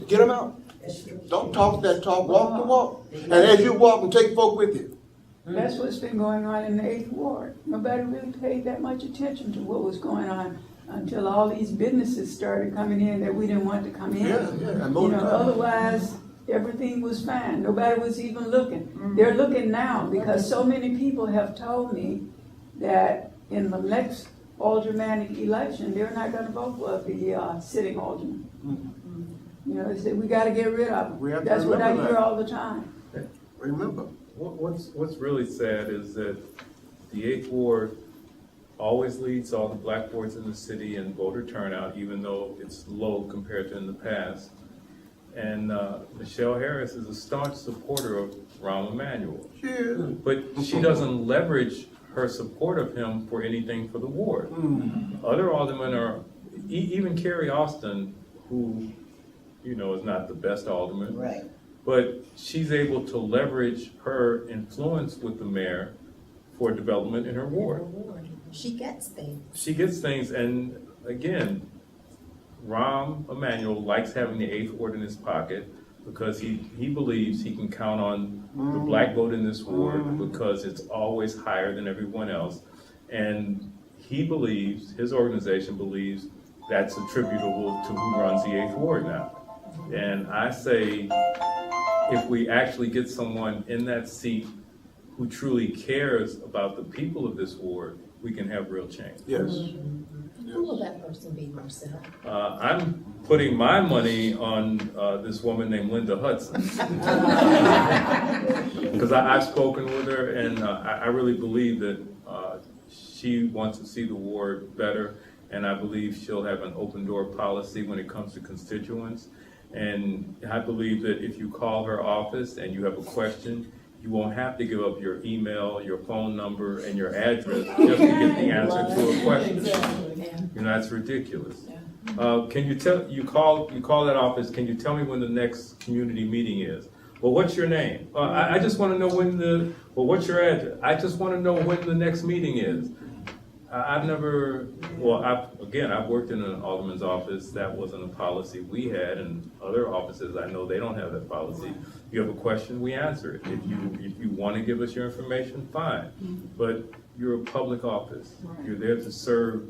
Get them out. That's true. Don't talk that talk, walk the walk. And as you walk, and take folk with you. That's what's been going on in the 8th Ward. Nobody really paid that much attention to what was going on until all these businesses started coming in that we didn't want to come in. And more to come. Otherwise, everything was fine. Nobody was even looking. They're looking now because so many people have told me that in the next aldermanic election, they're not going to vote for the sitting alderman. They said, we got to get rid of We have them. to That's what I remember hear that. all the time. Remember. What's really sad is that the 8th Ward always leads all the black wards in the city in voter turnout, even though it's low compared to in the past. And Michelle Harris is a staunch supporter of Rahm Emanuel. Yeah. But she doesn't leverage her support of him for anything for the ward. Other aldermen are, even Carrie Austin, who, is not the best alderman. Right. But she's able to leverage her influence with the mayor for development in her ward. She gets things. She gets things, and again, Rahm Emanuel likes having the 8th Ward in his pocket because he believes he can count on the black vote in this ward because it's always higher than everyone else. And he believes, his organization believes, that's attributable to who runs the 8th Ward now. And I say, if we actually get someone in that seat who truly cares about the people of this ward, we can have real change. Yes. Who will that person be, Marcel? I'm putting my money on this woman named Linda Hudson. Because I've spoken with her, and I really believe that she wants to see the ward better, and I believe she'll have an open door policy when it comes to constituents. And I believe that if you call her office and you have a question, you won't have to give up your email, your phone number, and your address just to get the answer to a question. You know, that's ridiculous. Can you tell, you call that office, can you tell me when the next community meeting is? Well, what's your name? I just want to know when what's your address? I just want to know when the next meeting is. I've worked in an alderman's office. That wasn't a policy we had, and other offices, I know they don't have that policy. You have a question, we answer it. If you want to give us your information, fine. But you're a public office. You're there to serve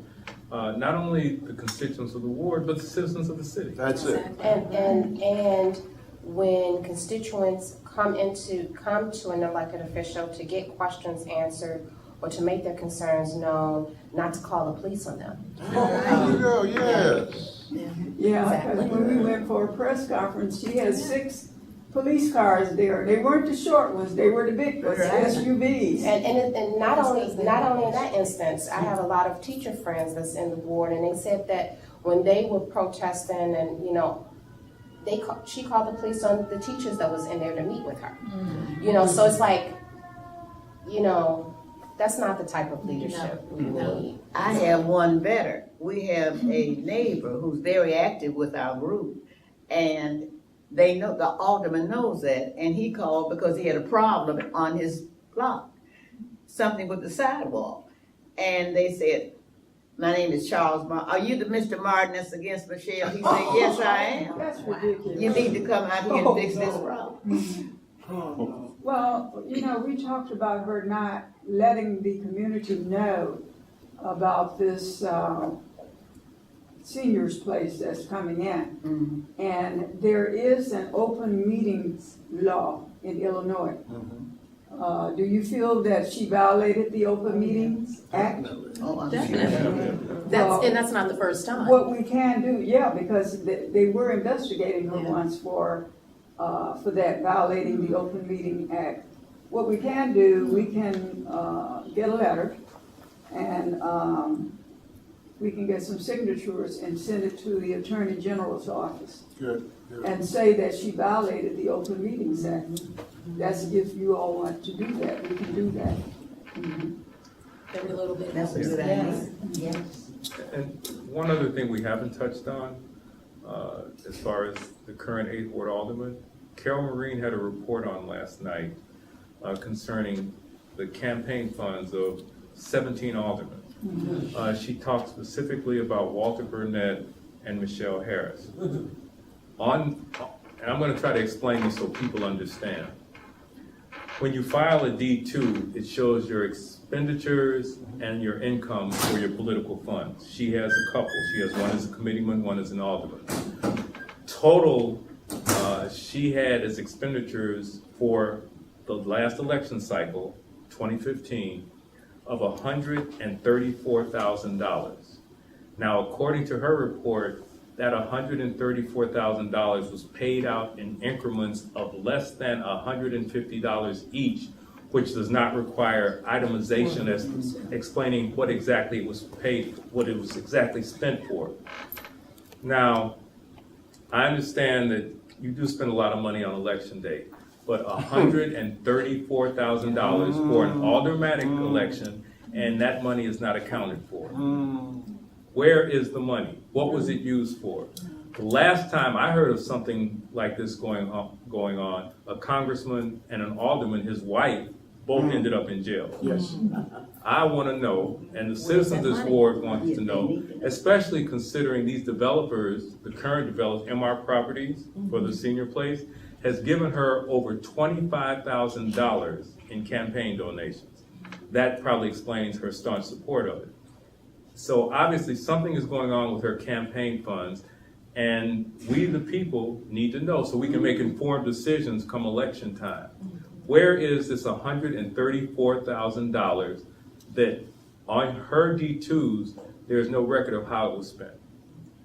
not only the constituents of the ward, but the citizens of the city. That's it. And when constituents come to an elected official to get questions answered or to make their concerns known, not to call the police on them. There you go, yes. Yeah, because when we went for a press conference, she had 6 police cars there. They weren't the short ones, they were the big ones, SUVs. And not only in that instance, I have a lot of teacher friends that's in the board, and they said that when they were protesting and, you know, she called the police on the teachers that was in there to meet with her. You know, so it's like, you know, that's not the type of leadership we need. I have one better. We have a neighbor who's very active with our group, and they know, the alderman knows that, and he called because he had a problem on his block, something with the sidewalk. And they said, my name is Charles Martin. Are you the Mr. Martin that's against Michelle? He said, yes, I am. That's ridiculous. You need to come out here and fix this problem. Well, you know, we talked about her not letting the community know about this seniors place that's coming in. And there is an open meetings law in Illinois. Do you feel that she violated the Open Meetings Act? Oh, I'm Definitely. sure. And that's not the first time. What we can do, yeah, because they were investigating her once for that, violating the Open Meeting Act. What we can do, we can get a letter and we can get some signatures and send it to the Attorney General's office. Good. And say that she violated the Open Meetings Act. That's if you all want to do that, we can do that. Every little bit. That's a good idea. Yeah. And one other thing we haven't touched on, as far as the current 8th Ward Alderman, Carol Marine had a report on last night concerning the campaign funds of 17 aldermen. She talked specifically about Walter Burnett and Michelle Harris. And I'm going to try to explain this so people understand. When you file a D2, it shows your expenditures and your income for your political funds. She has a couple. She has one as a committeeman, one as an alderman. Total, she had as expenditures for the last election cycle, 2015, of $134,000. Now, according to her report, that $134,000 was paid out in increments of less than $150 each, which does not require itemization as explaining what exactly it was paid, what it was exactly spent for. Now, I understand that you do spend a lot of money on election day, but $134,000 for an aldermanic election, and that money is not accounted for. Where is the money? What was it used for? The last time I heard of something like this going on, a congressman and an alderman, his wife, both ended up in jail. Yes. I want to know, and the citizens of this ward want to know, especially considering these developers, the current developers, MR Properties for the senior place, has given her over $25,000 in campaign donations. That probably explains her staunch support of it. So obviously something is going on with her campaign funds, and we the people need to know so we can make informed decisions come election time. Where is this $134,000 that on her D2s, there's no record of how it was spent?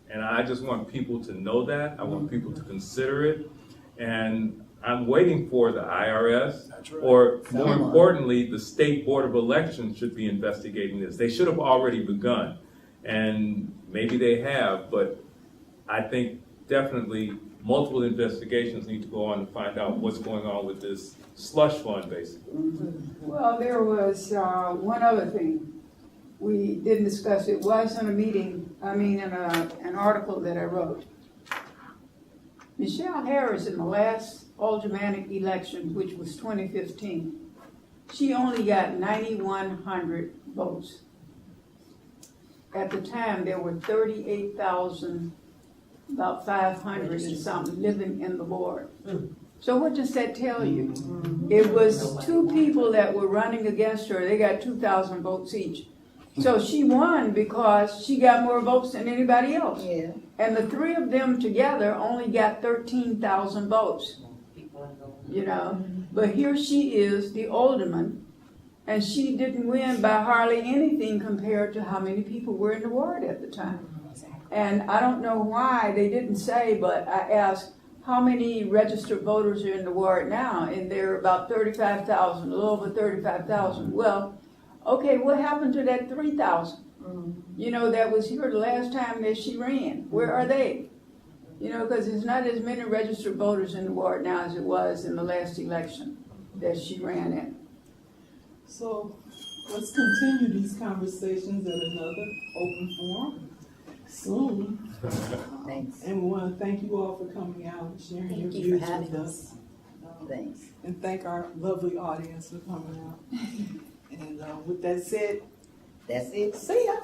And I just want people to know that. I want people to consider it. And I'm waiting for the IRS, That's right. or more Someone. importantly, the State Board of Elections should be investigating this. They should have already begun, and maybe they have, but I think definitely multiple investigations need to go on to find out what's going on with this slush fund, basically. Well, there was one other thing we didn't discuss. It was in a meeting, in an article that I wrote. Michelle Harris, in the last aldermanic election, which was 2015, she only got 9,100 votes. At the time, there were 38,000, about 500 and something living in the ward. So what does that tell you? It was two people that were running against her. They got 2,000 votes each. So she won because she got more votes than anybody else. Yeah. And the three of them together only got 13,000 votes. But here she is, the alderman, and she didn't win by hardly anything compared to how many people were in the ward at the time. And I don't know why they didn't say, but I asked, how many registered voters are in the ward now? And they're about 35,000, a little over 35,000. Well, okay, what happened to that 3,000? That was here the last time that she ran. Where are they? Because there's not as many registered voters in the ward now as it was in the last election that she ran in. So let's continue these conversations at another open forum soon. Thanks. And we want to thank you all for coming out and sharing your Thank you views for having with us. Thanks. And thank our lovely audience for coming out. And with that said, That's it. see ya.